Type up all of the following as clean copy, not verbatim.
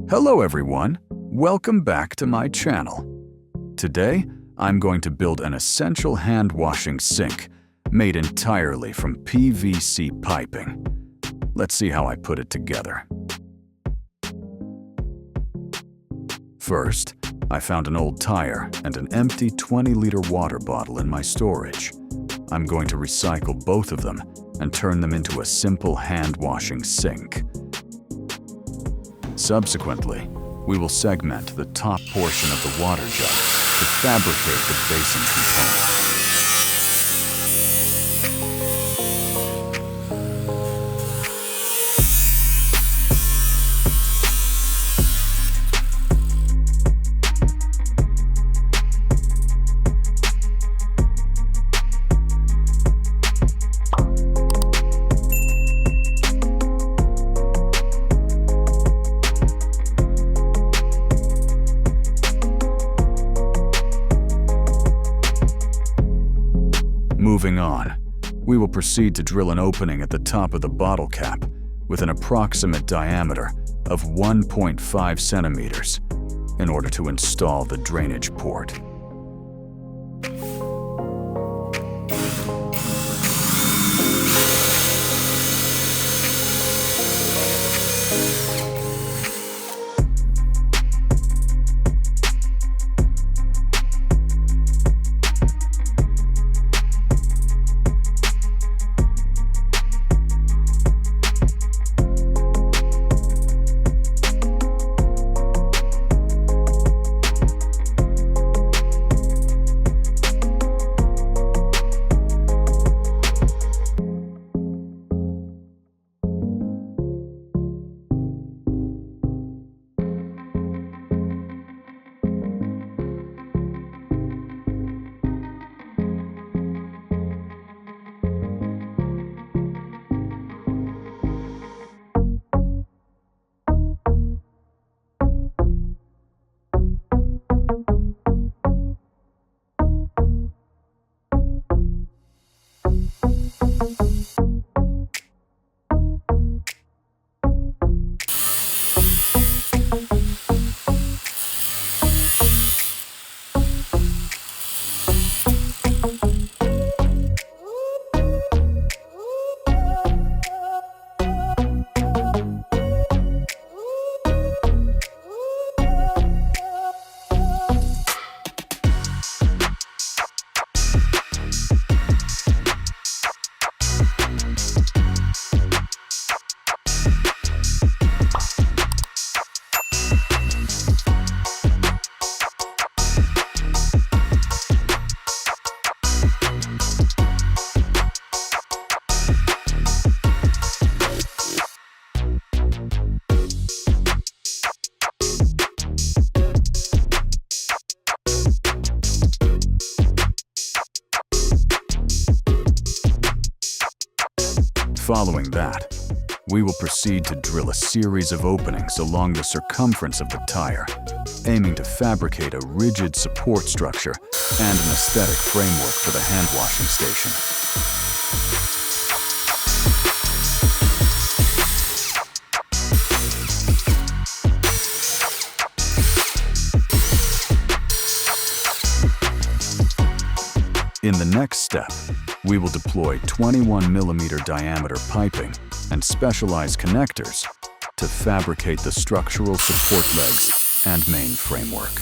Hello everyone, welcome back to my channel. Today, I'm going to build an essential hand washing sink made entirely from PVC piping. Let's see how I put it together. First, I found an old tire and an empty 20-liter water bottle in my storage. I'm going to recycle both of them and turn them into a simple hand washing sink. Subsequently, we will segment the top portion of the water jug to fabricate the basin component. Moving on, we will proceed to drill an opening at the top of the bottle cap with an approximate diameter of 1.5 centimeters in order to install the drainage port. Following that, we will proceed to drill a series of openings along the circumference of the tire, aiming to fabricate a rigid support structure and an aesthetic framework for the hand washing station. In the next step, we will deploy 21mm diameter piping and specialized connectors to fabricate the structural support legs and main framework.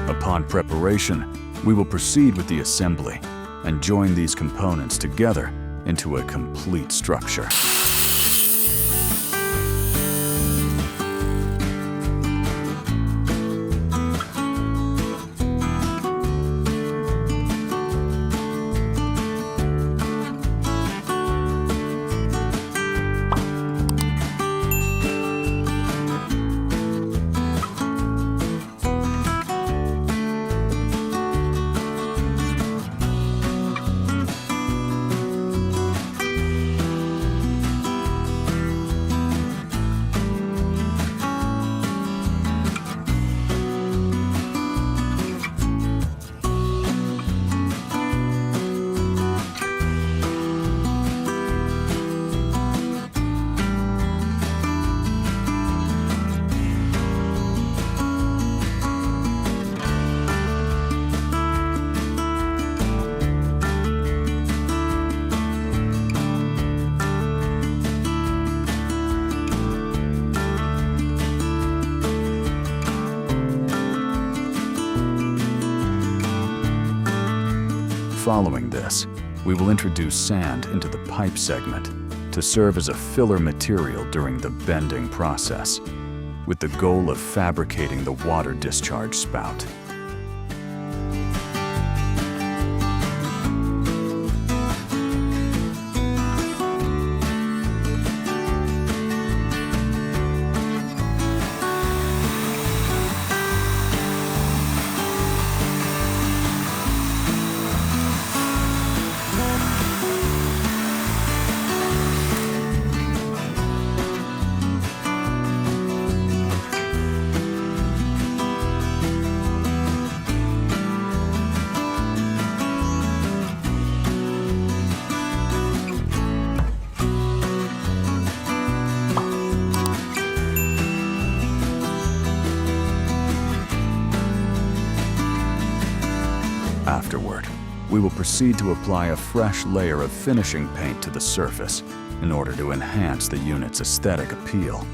Upon preparation, we will proceed with the assembly and join these components together into a complete structure. Following this, we will introduce sand into the pipe segment to serve as a filler material during the bending process, with the goal of fabricating the water discharge spout. Afterward, we will proceed to apply a fresh layer of finishing paint to the surface in order to enhance the unit's aesthetic appeal.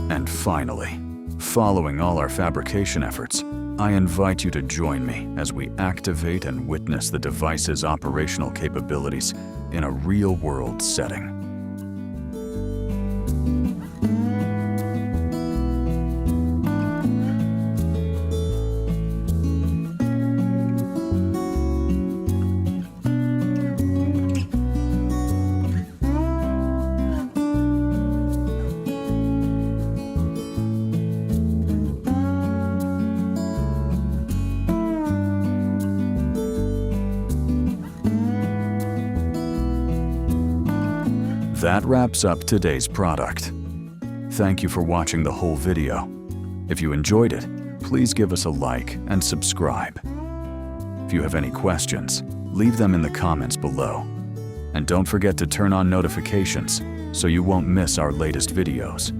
And finally, following all our fabrication efforts, I invite you to join me as we activate and witness the device's operational capabilities in a real-world setting. That wraps up today's product. Thank you for watching the whole video. If you enjoyed it, please give us a like and subscribe. If you have any questions, leave them in the comments below. And don't forget to turn on notifications so you won't miss our latest videos.